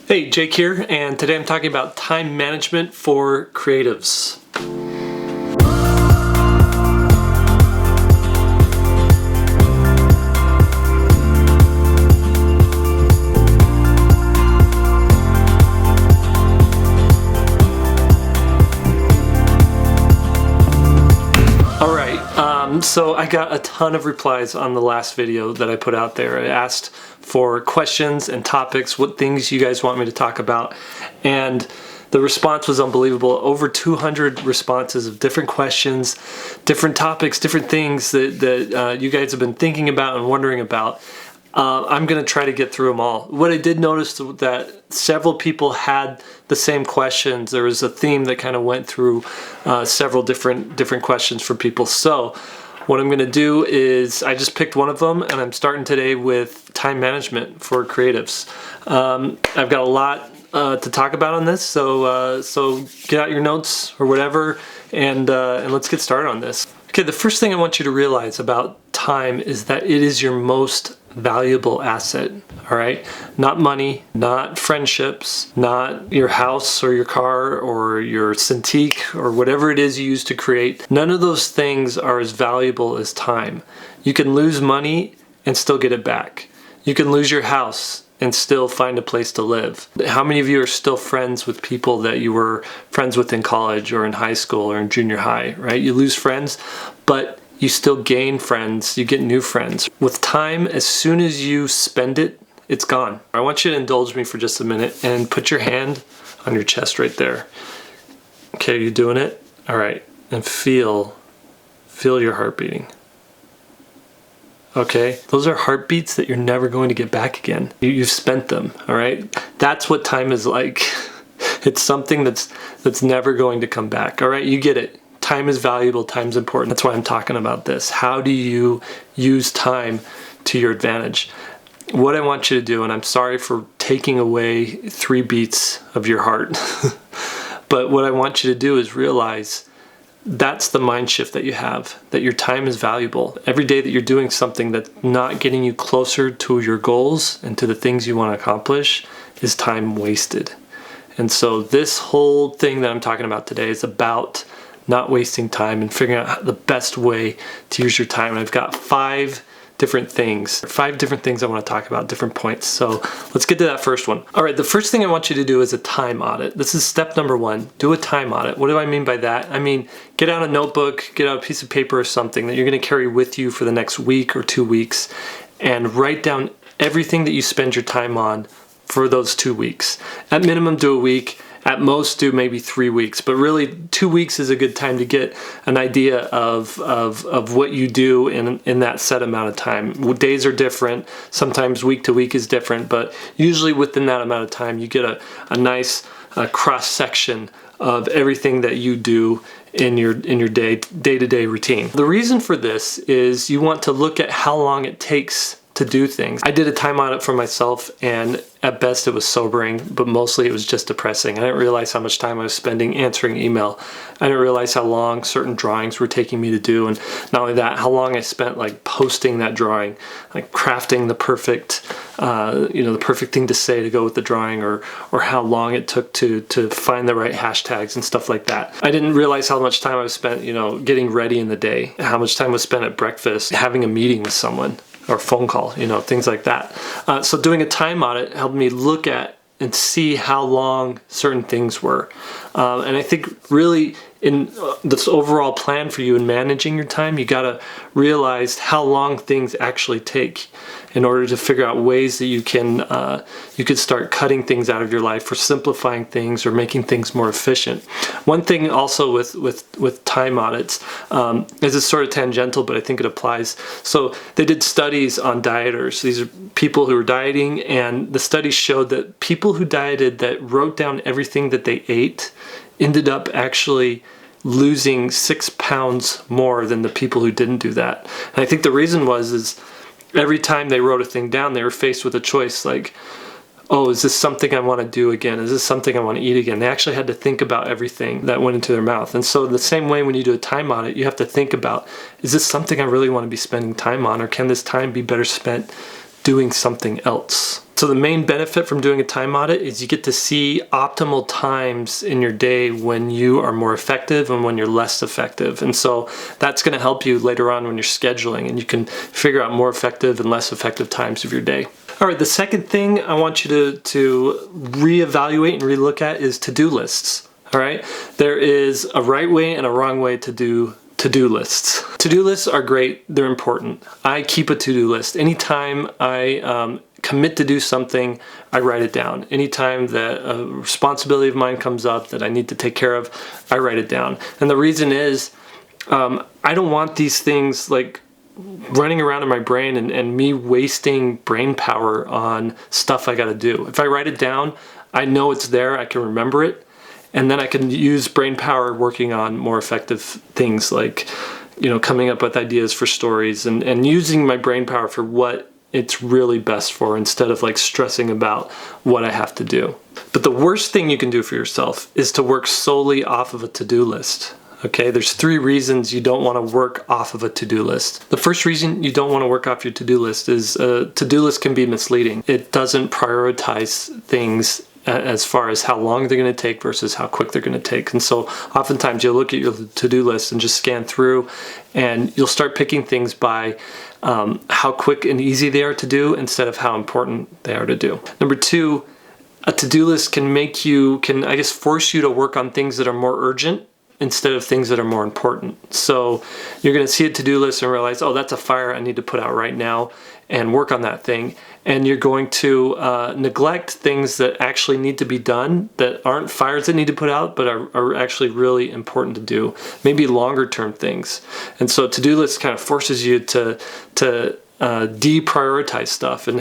Hey, Jake here, and today I'm talking about time management for creatives. So I got a ton of replies on the last video that I put out there. I asked for questions and topics, what things you guys want me to talk about, and the response was unbelievable. Over 200 responses of different questions, different topics, different things that you guys have been thinking about and wondering about. I'm going to try to get through them all. What I did notice that several people had the same questions. There was a theme that kind of went through several different questions from people. So what I'm going to do is I just picked one of them, and I'm starting today with time management for creatives. I've got a lot to talk about on this, so get out your notes or whatever, and let's get started on this. Okay, the first thing I want you to realize about time is that it is your most valuable asset, all right? Not money, not friendships, not your house or your car or your Cintiq or whatever it is you use to create. None of those things are as valuable as time. You can lose money and still get it back. You can lose your house and still find a place to live. How many of you are still friends with people that you were friends with in college or in high school or in junior high, right? You lose friends, but you still gain friends, you get new friends. With time, as soon as you spend it, it's gone. I want you to indulge me for just a minute and put your hand on your chest right there. Okay, you doing it? All right, and feel your heart beating. Okay, those are heartbeats that you're never going to get back again. You've spent them, all right? That's what time is like. It's something that's never going to come back, all right? You get it. Time is valuable, time's important. That's why I'm talking about this. How do you use time to your advantage? What I want you to do, and I'm sorry for taking away 3 beats of your heart, but what I want you to do is realize that's the mind shift that you have, that your time is valuable. Every day that you're doing something that's not getting you closer to your goals and to the things you want to accomplish is time wasted. And so this whole thing that I'm talking about today is about not wasting time and figuring out the best way to use your time. And I've got 5 different things I want to talk about, different points. So let's get to that first one. All right, the first thing I want you to do is a time audit. This is step number 1, do a time audit. What do I mean by that? I mean, get out a notebook, get out a piece of paper or something that you're going to carry with you for the next week or 2 weeks and write down everything that you spend your time on for those 2 weeks. At minimum, do a week. At most, do maybe 3 weeks, but really 2 weeks is a good time to get an idea of what you do in that set amount of time. Days are different. Sometimes week to week is different, but usually within that amount of time, you get a nice cross-section of everything that you do in your day-to-day routine. The reason for this is you want to look at how long it takes to do things. I did a time audit for myself, and at best it was sobering, but mostly it was just depressing. I didn't realize how much time I was spending answering email. I didn't realize how long certain drawings were taking me to do, and not only that, how long I spent like posting that drawing, like crafting the perfect, the perfect thing to say to go with the drawing, or how long it took to find the right hashtags and stuff like that. I didn't realize how much time I was spent, getting ready in the day, how much time was spent at breakfast, having a meeting with someone, or phone call, things like that. So doing a time audit helped me look at and see how long certain things were. And I think really in this overall plan for you in managing your time, you gotta realize how long things actually take in order to figure out ways that you could start cutting things out of your life or simplifying things or making things more efficient. One thing also with time audits is it's sort of tangential, but I think it applies. So they did studies on dieters. These are people who were dieting, and the studies showed that people who dieted that wrote down everything that they ate ended up actually losing 6 pounds more than the people who didn't do that. And I think the reason is every time they wrote a thing down, they were faced with a choice like, oh, is this something I want to do again? Is this something I want to eat again? They actually had to think about everything that went into their mouth. And so the same way when you do a time audit, you have to think about, is this something I really want to be spending time on, or can this time be better spent doing something else? So the main benefit from doing a time audit is you get to see optimal times in your day when you are more effective and when you're less effective. And so that's going to help you later on when you're scheduling, and you can figure out more effective and less effective times of your day. All right, the second thing I want you to reevaluate and relook at is to-do lists. All right, there is a right way and a wrong way to do to-do lists. To-do lists are great, they're important. I keep a to-do list. Anytime I commit to do something, I write it down. Anytime that a responsibility of mine comes up that I need to take care of, I write it down. And the reason is, I don't want these things like running around in my brain and me wasting brain power on stuff I gotta do. If I write it down, I know it's there, I can remember it, and then I can use brain power working on more effective things like, coming up with ideas for stories and using my brain power for what it's really best for, instead of like stressing about what I have to do. But the worst thing you can do for yourself is to work solely off of a to-do list. Okay, there's 3 reasons you don't want to work off of a to-do list. The first reason you don't want to work off your to-do list is a to-do list can be misleading. It doesn't prioritize things as far as how long they're going to take versus how quick they're going to take. And so oftentimes you'll look at your to-do list and just scan through, and you'll start picking things by how quick and easy they are to do instead of how important they are to do. Number 2, a to-do list can force you to work on things that are more urgent instead of things that are more important. So you're going to see a to-do list and realize, oh, that's a fire I need to put out right now, and work on that thing. And you're going to neglect things that actually need to be done, that aren't fires that need to put out, but are actually really important to do, maybe longer term things. And so to-do list kind of forces you to deprioritize stuff and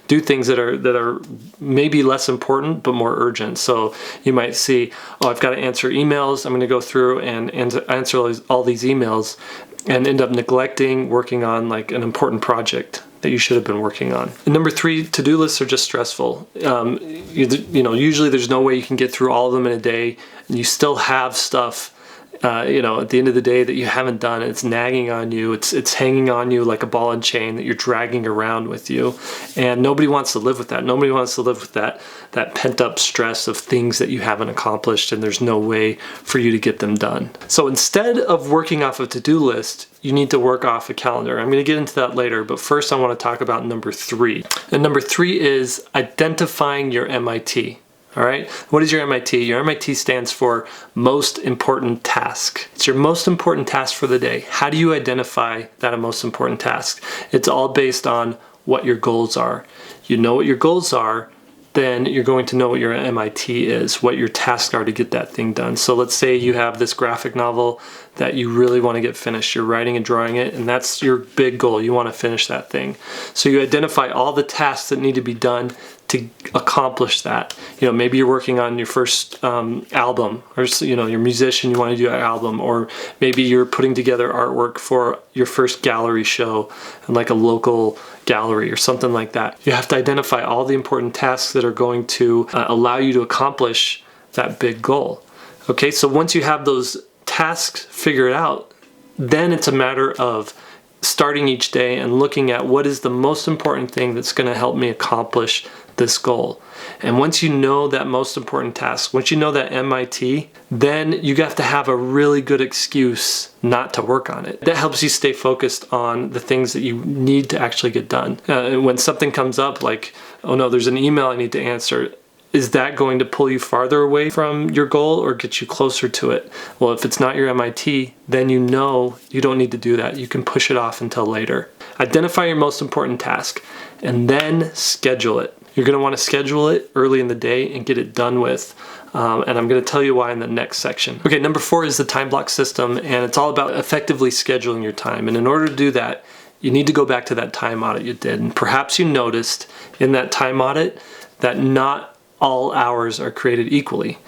do things that are maybe less important but more urgent. So you might see, oh, I've got to answer emails. I'm going to go through and answer all these emails, and end up neglecting working on like an important project that you should have been working on. And number 3, to-do lists are just stressful. Usually there's no way you can get through all of them in a day, and you still have stuff at the end of the day that you haven't done. It's nagging on you. It's hanging on you like a ball and chain that you're dragging around with you. And nobody wants to live with that. Nobody wants to live with that pent up stress of things that you haven't accomplished, and there's no way for you to get them done. So instead of working off a to-do list, you need to work off a calendar. I'm going to get into that later, but first I want to talk about number 3. And number 3 is identifying your MIT. All right, what is your MIT? Your MIT stands for most important task. It's your most important task for the day. How do you identify that a most important task? It's all based on what your goals are. You know what your goals are, then you're going to know what your MIT is, what your tasks are to get that thing done. So let's say you have this graphic novel that you really want to get finished. You're writing and drawing it, and that's your big goal. You want to finish that thing. So you identify all the tasks that need to be done to accomplish that. Maybe you're working on your first album, or you're a musician, you want to do an album, or maybe you're putting together artwork for your first gallery show in like a local gallery or something like that. You have to identify all the important tasks that are going to allow you to accomplish that big goal. Okay, so once you have those tasks figured out, then it's a matter of starting each day and looking at what is the most important thing that's going to help me accomplish this goal. And once you know that most important task, once you know that MIT, then you have to have a really good excuse not to work on it. That helps you stay focused on the things that you need to actually get done. When something comes up like, oh no, there's an email I need to answer, is that going to pull you farther away from your goal or get you closer to it? Well, if it's not your MIT, then you know you don't need to do that. You can push it off until later. Identify your most important task and then schedule it. You're going to want to schedule it early in the day and get it done with. And I'm going to tell you why in the next section. Okay, number 4 is the time block system, and it's all about effectively scheduling your time. And in order to do that, you need to go back to that time audit you did. And perhaps you noticed in that time audit that not all hours are created equally.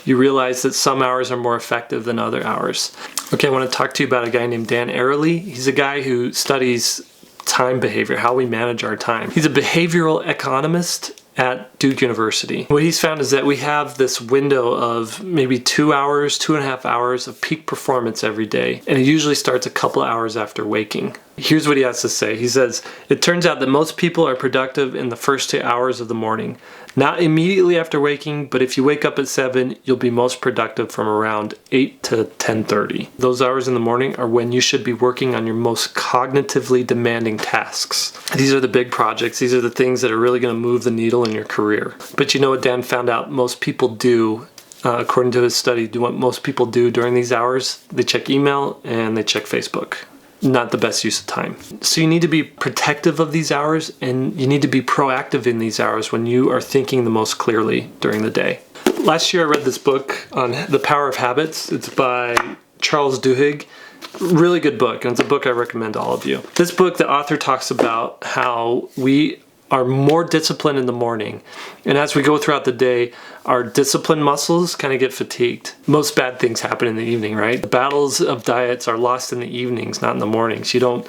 You realize that some hours are more effective than other hours. Okay, I want to talk to you about a guy named Dan Ariely. He's a guy who studies time behavior, how we manage our time. He's a behavioral economist at Duke University. What he's found is that we have this window of maybe 2 hours, 2.5 hours of peak performance every day, and it usually starts a couple hours after waking. Here's what he has to say. He says, it turns out that most people are productive in the first 2 hours of the morning. Not immediately after waking, but if you wake up at 7, you'll be most productive from around 8 to 10:30. Those hours in the morning are when you should be working on your most cognitively demanding tasks. These are the big projects. These are the things that are really going to move the needle in your career. But you know what Dan found out most people do, according to his study, what most people do during these hours? They check email and they check Facebook. Not the best use of time. So you need to be protective of these hours, and you need to be proactive in these hours when you are thinking the most clearly during the day. Last year I read this book on the power of habits. It's by Charles Duhigg. Really good book, and it's a book I recommend to all of you. This book, the author talks about how we are more disciplined in the morning, and as we go throughout the day, our discipline muscles kind of get fatigued. Most bad things happen in the evening, right? The battles of diets are lost in the evenings, not in the mornings. You don't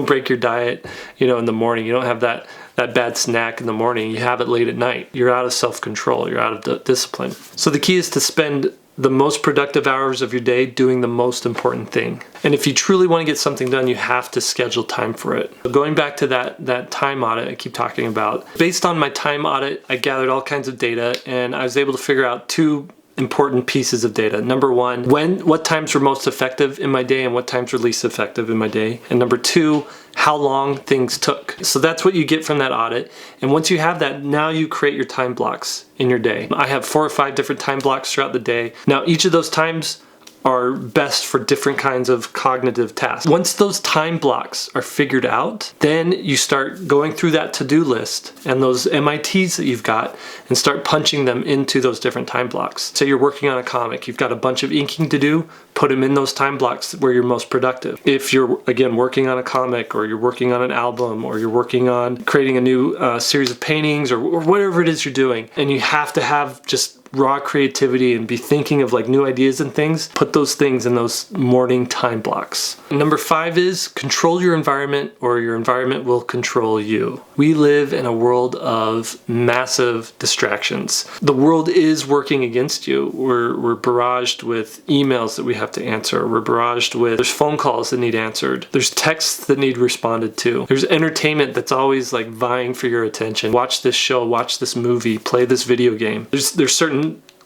break your diet, in the morning. You don't have that bad snack in the morning. You have it late at night. You're out of self-control. You're out of discipline. So the key is to spend the most productive hours of your day doing the most important thing. And if you truly want to get something done, you have to schedule time for it. Going back to that time audit I keep talking about, based on my time audit, I gathered all kinds of data, and I was able to figure out 2 important pieces of data. Number 1, what times were most effective in my day and what times were least effective in my day. And number 2, how long things took. So that's what you get from that audit. And once you have that, now you create your time blocks in your day. I have 4 or 5 different time blocks throughout the day. Now each of those times are best for different kinds of cognitive tasks. Once those time blocks are figured out, then you start going through that to-do list and those MITs that you've got and start punching them into those different time blocks. Say you're working on a comic, you've got a bunch of inking to do, put them in those time blocks where you're most productive. If you're, again, working on a comic, or you're working on an album, or you're working on creating a new series of paintings, or whatever it is you're doing, and you have to have just raw creativity and be thinking of new ideas and things, put those things in those morning time blocks. Number 5 is control your environment, or your environment will control you. We live in a world of massive distractions. The world is working against you. We're barraged with emails that we have to answer. We're barraged with, there's phone calls that need answered. There's texts that need responded to. There's entertainment that's always vying for your attention. Watch this show, watch this movie, play this video game. There's certain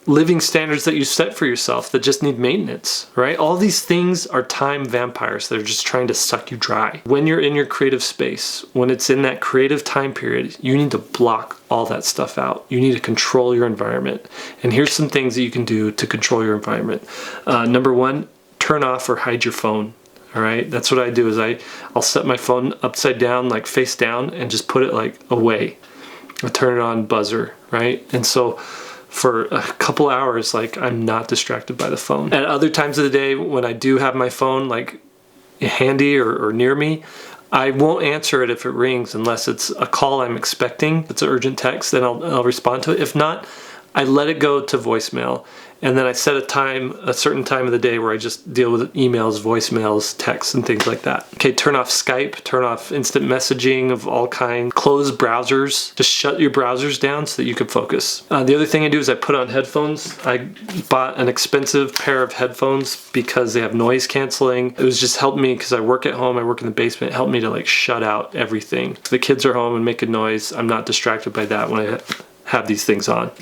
living standards that you set for yourself that just need maintenance, right? All these things are time vampires that are just trying to suck you dry. When you're in your creative space, when it's in that creative time period, you need to block all that stuff out. You need to control your environment. And here's some things that you can do to control your environment. Number 1, turn off or hide your phone. All right, that's what I do. Is I'll set my phone upside down, face down, and just put it away. I turn it on buzzer, right? And so for a couple hours, I'm not distracted by the phone. At other times of the day, when I do have my phone handy or near me, I won't answer it if it rings unless it's a call I'm expecting. If it's an urgent text, then I'll respond to it. If not, I let it go to voicemail. And then I set a certain time of the day where I just deal with emails, voicemails, texts, and things like that. Okay, turn off Skype, turn off instant messaging of all kinds, close browsers. Just shut your browsers down so that you can focus. The other thing I do is I put on headphones. I bought an expensive pair of headphones because they have noise canceling. It was just helped me because I work at home, I work in the basement. It helped me to shut out everything. If the kids are home and making noise, I'm not distracted by that when I have these things on.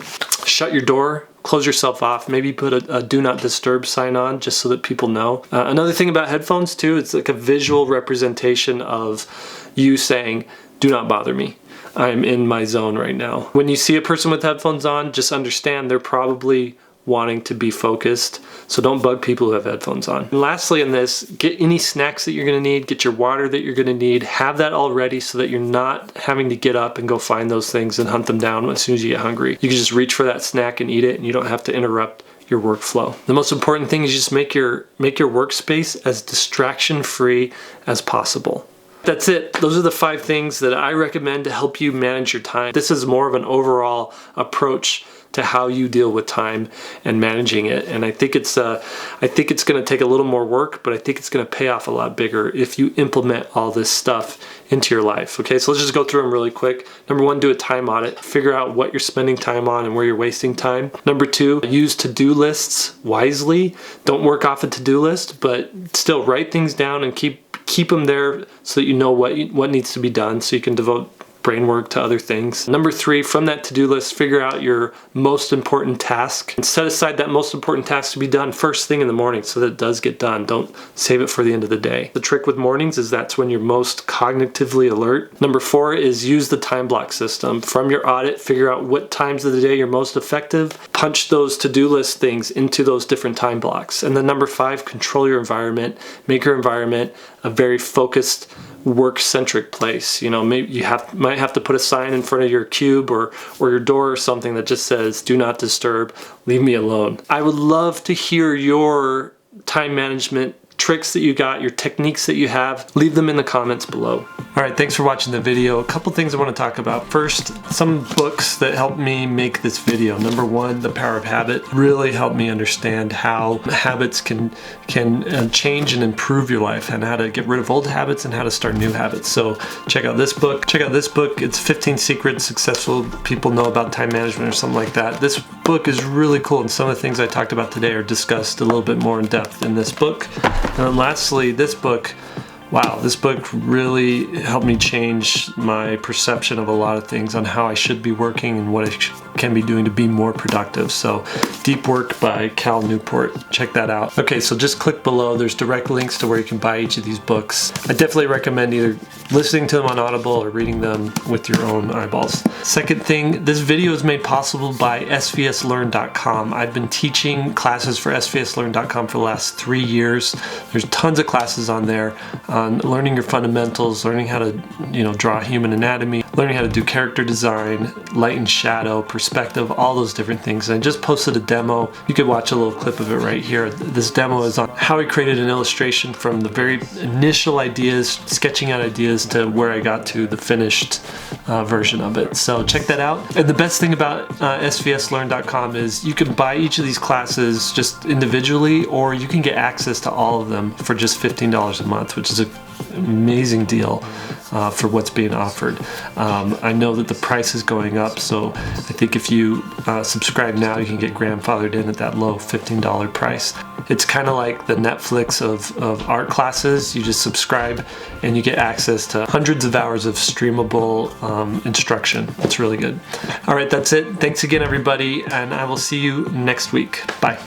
Shut your door. Close yourself off. Maybe put a do not disturb sign on just so that people know. Another thing about headphones too, it's a visual representation of you saying, do not bother me. I'm in my zone right now. When you see a person with headphones on, just understand they're probably wanting to be focused. So don't bug people who have headphones on. And lastly in this, get any snacks that you're gonna need, get your water that you're gonna need, have that all ready so that you're not having to get up and go find those things and hunt them down as soon as you get hungry. You can just reach for that snack and eat it, and you don't have to interrupt your workflow. The most important thing is just make your workspace as distraction-free as possible. That's it. Those are the 5 things that I recommend to help you manage your time. This is more of an overall approach to how you deal with time and managing it. And I think it's going to take a little more work, but I think it's going to pay off a lot bigger if you implement all this stuff into your life. Okay, so let's just go through them really quick. Number one, do a time audit. Figure out what you're spending time on and where you're wasting time. Number two, use to-do lists wisely. Don't work off a to-do list, but still write things down and keep them there so that you know what needs to be done, so you can devote brain work to other things. Number three, from that to-do list, figure out your most important task and set aside that most important task to be done first thing in the morning so that it does get done. Don't save it for the end of the day. The trick with mornings is that's when you're most cognitively alert. Number four is use the time block system. From your audit, figure out what times of the day you're most effective. Punch those to-do list things into those different time blocks. And then number five, control your environment. Make your environment a very focused, work-centric place. You know, maybe you might have to put a sign in front of your cube or your door or something that just says, "Do not disturb, leave me alone." I would love to hear your time management tricks that you got, your techniques that you have. Leave them in the comments below. All right, thanks for watching the video. A couple things I want to talk about. First, some books that helped me make this video. Number one, The Power of Habit, really helped me understand how habits can change and improve your life, and how to get rid of old habits and how to start new habits. So check out this book. It's 15 Secrets Successful People Know About Time Management or something like that. This book is really cool, and some of the things I talked about today are discussed a little bit more in depth in this book. And then lastly, this book. Wow, this book really helped me change my perception of a lot of things on how I should be working and what I can be doing to be more productive. So, Deep Work by Cal Newport. Check that out. Okay, so just click below. There's direct links to where you can buy each of these books. I definitely recommend either listening to them on Audible or reading them with your own eyeballs. Second thing, this video is made possible by svslearn.com. I've been teaching classes for svslearn.com for the last 3 years. There's tons of classes on there. On learning your fundamentals, learning how to draw human anatomy, learning how to do character design, light and shadow, perspective, all those different things. And I just posted a demo. You could watch a little clip of it right here. This demo is on how I created an illustration from the very initial ideas, sketching out ideas, to where I got to the finished version of it. So check that out. And the best thing about svslearn.com is you can buy each of these classes just individually, or you can get access to all of them for just $15 a month, which is an amazing deal for what's being offered. I know that the price is going up, so I think if you subscribe now, you can get grandfathered in at that low $15 price. It's kind of like the Netflix of art classes. You just subscribe and you get access to hundreds of hours of streamable instruction. It's really good. All right, that's it. Thanks again, everybody, and I will see you next week. Bye.